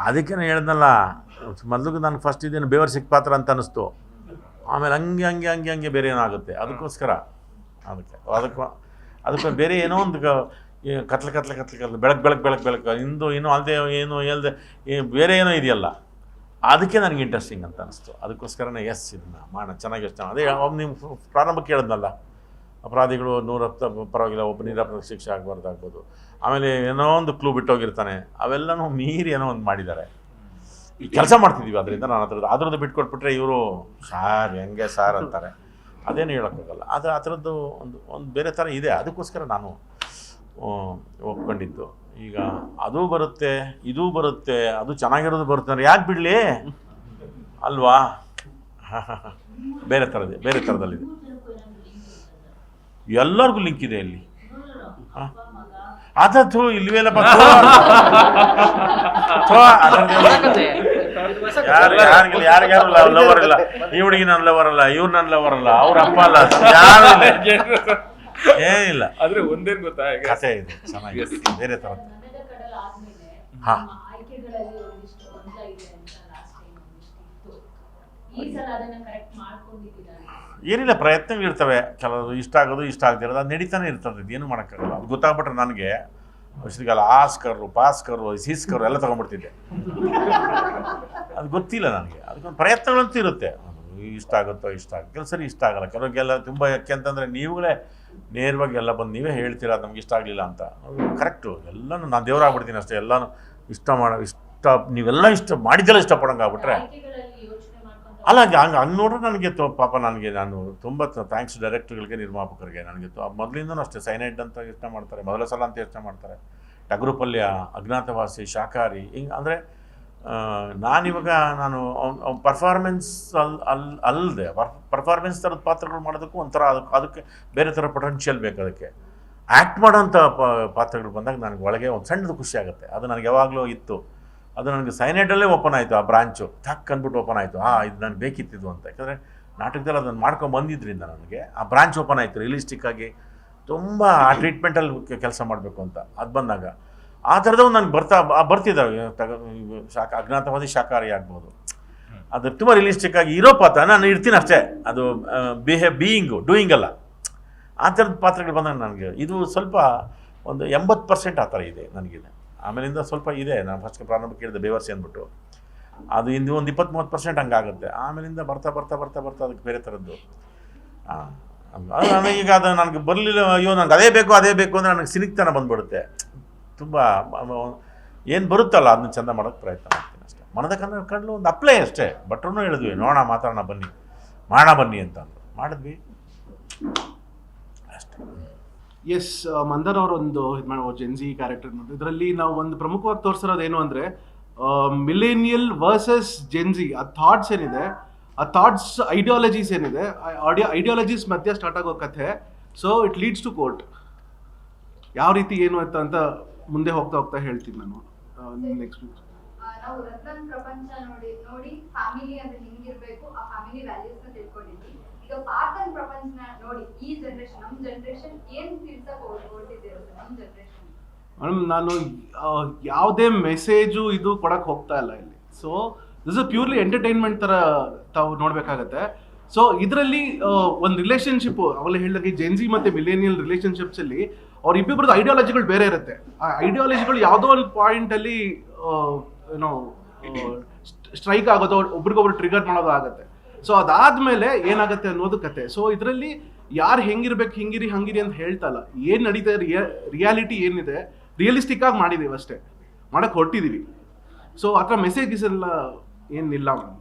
ಅದಕ್ಕೆ ನಾನು ಹೇಳ್ದಲ್ಲ, ಮೊದಲಿಗೆ ನನಗೆ ಫಸ್ಟ್ ಇದೇನು ಬೇವರ್ಸಿಗೆ ಪಾತ್ರ ಅಂತ ಅನ್ನಿಸ್ತು. ಆಮೇಲೆ ಹಂಗೆ ಬೇರೆ ಏನಾಗುತ್ತೆ. ಅದಕ್ಕೋಸ್ಕರ ಅದಕ್ಕೆ ಬೇರೆ ಏನೋ ಒಂದು ಕತ್ಲೆ ಬೆಳಕು ಇನ್ನೂ ಅಲ್ಲದೆ ಏನು ಹೇಳ್ದೆ ಬೇರೆ ಏನೋ ಇದೆಯಲ್ಲ, ಅದಕ್ಕೆ ನನಗೆ ಇಂಟ್ರೆಸ್ಟಿಂಗ್ ಅಂತ ಅನ್ನಿಸ್ತು. ಅದಕ್ಕೋಸ್ಕರನೇ ಇದನ್ನು ಮಾಡೋಣ, ಚೆನ್ನಾಗಿ ಯೋಚನೆ. ಅದೇ ನೀವು ಪ್ರಾರಂಭಕ್ಕೆ ಹೇಳಿದ್ನಲ್ಲ, ಅಪರಾಧಿಗಳು 110 ಪರವಾಗಿಲ್ಲ, ಒಬ್ಬ ನಿರಪರಾಧ ಶಿಕ್ಷೆ ಆಗ್ಬಾರ್ದಾಗ್ಬೋದು. ಆಮೇಲೆ ಏನೋ ಒಂದು ಕ್ಲೂ ಬಿಟ್ಟೋಗಿರ್ತಾನೆ, ಅವೆಲ್ಲನೂ ಮೀರಿ ಏನೋ ಒಂದು ಮಾಡಿದ್ದಾರೆ. ಈ ಕೆಲಸ ಮಾಡ್ತಿದ್ದೀವಿ, ಅದರಿಂದ ನಾನು ಅದರದ್ದು ಬಿಟ್ಕೊಟ್ಬಿಟ್ರೆ ಇವರು ಹೆಂಗೆ ಸಾರ್ ಅಂತಾರೆ, ಅದೇನು ಹೇಳೋಕ್ಕಾಗಲ್ಲ. ಆದರೆ ಆ ಥರದ್ದು ಒಂದು ಬೇರೆ ಥರ ಇದೆ. ಅದಕ್ಕೋಸ್ಕರ ನಾನು ಒಪ್ಕೊಂಡಿದ್ದು. ಈಗ ಅದು ಬರುತ್ತೆ, ಇದೂ ಬರುತ್ತೆ, ಅದು ಚೆನ್ನಾಗಿರೋದು ಬರುತ್ತೆ, ಯಾಕೆ ಬಿಡಲಿ ಅಲ್ವಾ? ಬೇರೆ ಥರದಲ್ಲಿದೆ, ಎಲ್ಲರಿಗೂ ಲಿಂಕ್ ಇದೆ ಇಲ್ಲಿ. ಅದತ್ತು ಇಲ್ವೇಲ್ಲ ಯಾರಿಗಾರು ಲವರ್ ಇಲ್ಲ, ಈ ಹುಡುಗಿ ನನ್ನ ಲವರ್ ಅಲ್ಲ, ಇವ್ರು ನನ್ನ ಲವರ್ ಅಲ್ಲ, ಅವ್ರ ಅಪ್ಪ ಅಲ್ಲ, ಯಾರು ಏನಿಲ್ಲ. ಆದ್ರೆ ಒಂದೇನು ಗೊತ್ತಾ, ಕಥೆ ಇದೆ ಚೆನ್ನಾಗಿದೆ, ಬೇರೆ ಥರ. ಹಾ, ಏನಿಲ್ಲ, ಪ್ರಯತ್ನಗಳಿರ್ತವೆ. ಕೆಲವು ಇಷ್ಟ ಆಗೋದು, ಇಷ್ಟ ಆಗ್ತಿರೋದು, ಅದು ನಡೀತಾನೆ ಇರ್ತದೆ. ಏನು ಮಾಡೋಕ್ಕಾಗಲ್ಲ. ಅದು ಗೊತ್ತಾಗ್ಬಿಟ್ರೆ ನನಗೆ ವರ್ಷಗಾಲ ಆಸ್ಕರು, ಪಾಸ್ಕರು, ಸೀಸ್ಕರು ಎಲ್ಲ ತೊಗೊಂಡ್ಬಿಡ್ತಿದ್ದೆ. ಅದು ಗೊತ್ತಿಲ್ಲ ನನಗೆ. ಅದಕ್ಕೊಂದು ಪ್ರಯತ್ನಗಳಂತೂ ಇರುತ್ತೆ. ಇಷ್ಟ ಆಗುತ್ತೋ, ಇಷ್ಟ ಆಗುತ್ತೆ, ಕೆಲವು ಸರಿ ಇಷ್ಟ ಆಗಲ್ಲ. ಕೆಲವ್ರಿಗೆಲ್ಲ ತುಂಬ ಯಾಕೆ ಅಂತಂದರೆ ನೀವುಗಳೇ ನೇರವಾಗಿ ಎಲ್ಲ ಬಂದು ನೀವೇ ಹೇಳ್ತೀರಾ ನಮ್ಗೆ ಇಷ್ಟ ಆಗಲಿಲ್ಲ ಅಂತ. ಅದು ಕರೆಕ್ಟು. ಎಲ್ಲನೂ ನಾನು ದೇವರಾಗ್ಬಿಡ್ತೀನಿ ಅಷ್ಟೇ. ಎಲ್ಲನೂ ಇಷ್ಟ ನೀವೆಲ್ಲ ಇಷ್ಟ ಮಾಡಿದ್ದೆಲ್ಲ ಇಷ್ಟಪಡೋಂಗೆ ಆಗ್ಬಿಟ್ರೆ ಅಲ್ಲ. ಹಂಗೆ ನೋಡ್ರೆ ನನಗೆ ಪಾಪ ನಾನು ತುಂಬ ಥ್ಯಾಂಕ್ಸ್ ಡೈರೆಕ್ಟರ್ಗಳಿಗೆ, ನಿರ್ಮಾಪಕರಿಗೆ. ನನಗೆ ಮೊದಲಿಂದನೂ ಅಷ್ಟೇ ಸೈನೈಡ್ ಅಂತ ಯೋಚನೆ ಮಾಡ್ತಾರೆ, ಮೊದಲ ಸಲ ಅಂತ ಯೋಚನೆ ಮಾಡ್ತಾರೆ. ಟಗರು ಪಲ್ಯ, ಅಜ್ಞಾತವಾಸಿ, ಶಾಕಾಹಾರಿ, ಹಿಂಗೆ ಅಂದರೆ ನಾನಿವಾಗ ಪರ್ಫಾರ್ಮೆನ್ಸ್ ಅಲ್ಲದೆ ಪರ್ಫಾರ್ಮೆನ್ಸ್ ಥರದ ಪಾತ್ರಗಳು ಮಾಡೋದಕ್ಕೂ ಒಂಥರ ಅದಕ್ಕೆ ಬೇರೆ ಥರ ಪೊಟೆನ್ಷಿಯಲ್ ಬೇಕು. ಅದಕ್ಕೆ ಆ್ಯಕ್ಟ್ ಮಾಡೋಂಥ ಪಾತ್ರಗಳು ಬಂದಾಗ ನನಗೆ ಒಳಗೆ ಒಂದು ಸಣ್ಣದು ಖುಷಿ ಆಗುತ್ತೆ. ಅದು ನನಗೆ ಯಾವಾಗಲೂ ಇತ್ತು. ಅದು ನನಗೆ ಸೈನೈಡಲ್ಲೇ ಓಪನ್ ಆಯಿತು, ಆ ಬ್ರಾಂಚು ಟಕ್ ಅಂದ್ಬಿಟ್ಟು ಓಪನ್ ಆಯಿತು. ಇದು ನನಗೆ ಬೇಕಿತ್ತಿದ್ದು ಅಂತ. ಯಾಕಂದರೆ ನಾಟಕದಲ್ಲಿ ಅದನ್ನು ಮಾಡ್ಕೊಂಡು ಬಂದಿದ್ದರಿಂದ ನನಗೆ ಆ ಬ್ರಾಂಚ್ ಓಪನ್ ಆಯಿತು. ರಿಯಲಿಸ್ಟಿಕ್ಕಾಗಿ ತುಂಬ ಆ ಟ್ರೀಟ್ಮೆಂಟಲ್ಲಿ ಕೆಲಸ ಮಾಡಬೇಕು ಅಂತ ಅದು ಬಂದಾಗ ಆ ಥರದವು ನನಗೆ ಬರ್ತಿದ್ದಾವೆ. ಅಜ್ಞಾತವಾದಿ, ಶಾಕಾಹಾರಿ ಆಗ್ಬೋದು. ಅದು ತುಂಬ ರಿಯಲಿಸ್ಟಿಕ್ಕಾಗಿ ಇರೋ ಪಾತ್ರ ನಾನು ಇರ್ತೀನಿ ಅಷ್ಟೇ. ಅದು ಡೂಯಿಂಗ್ ಅಲ್ಲ. ಆ ಥರದ ಪಾತ್ರಗಳು ಬಂದಾಗ ನನಗೆ ಇದು ಸ್ವಲ್ಪ ಒಂದು 80% ಆ ಥರ ಇದೆ ನನಗಿದೆ. ಆಮೇಲಿಂದ ಸ್ವಲ್ಪ ಇದೆ. ನಾನು ಫಸ್ಟ್ ಪ್ರಾರಂಭಕ್ಕೆ ಹೇಳಿದೆ ಬೇವರ್ಸಿ ಅಂದ್ಬಿಟ್ಟು, ಅದು ಇಂದು ಒಂದು 20-30% ಹಂಗಾಗುತ್ತೆ. ಆಮೇಲಿಂದ ಬರ್ತಾ ಅದಕ್ಕೆ ಬೇರೆ ಥರದ್ದು. ನನಗೀಗ ಅದು ನನಗೆ ಬರಲಿಲ್ಲ, ಅಯ್ಯೋ ನನಗೆ ಅದೇ ಬೇಕು ಅಂದರೆ ನನಗೆ ಸಿನಿಕ್ತನ ಬಂದ್ಬಿಡುತ್ತೆ. ತುಂಬ ಏನು ಬರುತ್ತಲ್ಲ ಅದನ್ನ ಚೆಂದ ಮಾಡೋಕ್ಕೆ ಪ್ರಯತ್ನ ಮಾಡ್ತೀನಿ ಅಷ್ಟೇ. ಮನದ ಕಣ್ಣು ಒಂದು ಅಪ್ಲೈ ಅಷ್ಟೇ. ಭಟ್ರೂ ಹೇಳಿದ್ವಿ, ನೋಡೋಣ ಮಾತಾಡೋಣ ಬನ್ನಿ ಅಂತ ಅಂದರು. ಮಾಡಿದ್ವಿ ಅಷ್ಟೇ. ಎಸ್, ಮಂದರ್ ಅವರು ಒಂದು ಇದು ಮಾಡೋ ಜೆನ್ಜಿ ಕ್ಯಾರೆಕ್ಟರ್ ನೋಡಿ. ಇದರಲ್ಲಿ ನಾವು ಒಂದು ಪ್ರಮುಖವಾಗಿ ತೋರಿಸಿರೋದು ಏನು ಅಂದರೆ ಮಿಲೇನಿಯಲ್ ವರ್ಸಸ್ ಜೆನ್ಜಿ. ಆ ಥಾಟ್ಸ್ ಏನಿದೆ, ಆ ಥಾಟ್ಸ್ ಐಡಿಯಾಲಜೀಸ್ ಏನಿದೆ, ಐಡಿಯಾಲಜೀಸ್ ಮಧ್ಯೆ ಸ್ಟಾರ್ಟ್ ಆಗೋ ಕಥೆ. So it leads to court. ಯಾವ ರೀತಿ ಏನು ಅಂತ ಮುಂದೆ ಹೋಗ್ತಾ ಹೇಳ್ತೀನಿ ನಾನು ನೆಕ್ಸ್ಟ್. ನಾವು ರತ್ನ ಪ್ರಪಂಚ ನೋಡಿ ಫ್ಯಾಮಿಲಿ ಅಂದ್ರೆ ಹಿಂಗಿರ್ಬೇಕು, ಆ ಫ್ಯಾಮಿಲಿ ವ್ಯಾಲ್ಯೂಸ್ ನ ತಿಳ್ಕೊಂಡಿದ್ವಿ. ಈಗ ಪಾರ್ಥನ್ ಪ್ರಪಂಚ ನೋಡಿ ಈ ಜನರೇಷನ್, ನಮ್ಮ ಜನರೇಷನ್ ಏನ್ ತಿಳ್ಸಕ್ ಹೊರಟಿದ್ದೀರ ನಮ್ಮ ಜನರೇಷನ್? ಮೇಡಮ್, ನಾನು ಯಾವುದೇ ಮೆಸೇಜು ಇದು ಕೊಡಕ್ಕೆ ಹೋಗ್ತಾ ಇಲ್ಲ ಇಲ್ಲಿ. So this is purely entertainment ಥರ ತಾವು ನೋಡಬೇಕಾಗತ್ತೆ. ಸೊ ಇದರಲ್ಲಿ ಒಂದು ರಿಲೇಷನ್ಶಿಪ್ ಅವೆಲ್ಲ ಹೇಳಿದಾಗ ಜೆನ್ಜಿ ಮತ್ತು ಮಿಲೇನಿಯಲ್ ರಿಲೇಷನ್ಶಿಪ್ಸಲ್ಲಿ ಅವ್ರಿಬ್ಬರದ್ದು ಐಡಿಯಾಲಜಿಗಳು ಬೇರೆ ಇರುತ್ತೆ. ಆ ಐಡಿಯಾಲಜಿಗಳು ಯಾವುದೋ ಒಂದು ಪಾಯಿಂಟಲ್ಲಿ ಏನೋ ಸ್ಟ್ರೈಕ್ ಆಗೋದು, ಒಬ್ರಿಗೊಬ್ರು ಟ್ರಿಗರ್ ಮಾಡೋದು ಆಗುತ್ತೆ. ಸೊ ಅದಾದಮೇಲೆ ಏನಾಗುತ್ತೆ ಅನ್ನೋದು ಕತೆ. ಸೊ ಇದರಲ್ಲಿ ಯಾರು ಹೆಂಗಿರ್ಬೇಕು, ಹಂಗಿರಿ ಅಂತ ಹೇಳ್ತಲ್ಲ. ಏನು ನಡೀತಾ ರಿಯಾಲಿಟಿ ಏನಿದೆ ರಿಯಲಿಸ್ಟಿಕ್ ಆಗಿ ಮಾಡಿದ್ದೀವಿ ಅಷ್ಟೇ, ಮಾಡಕ್ಕೆ ಹೊರಟಿದ್ದೀವಿ. ಸೊ ಆ ಥರ ಮೆಸೇಜಸ್ ಎಲ್ಲ ಏನಿಲ್ಲ ಮೇಡಮ್.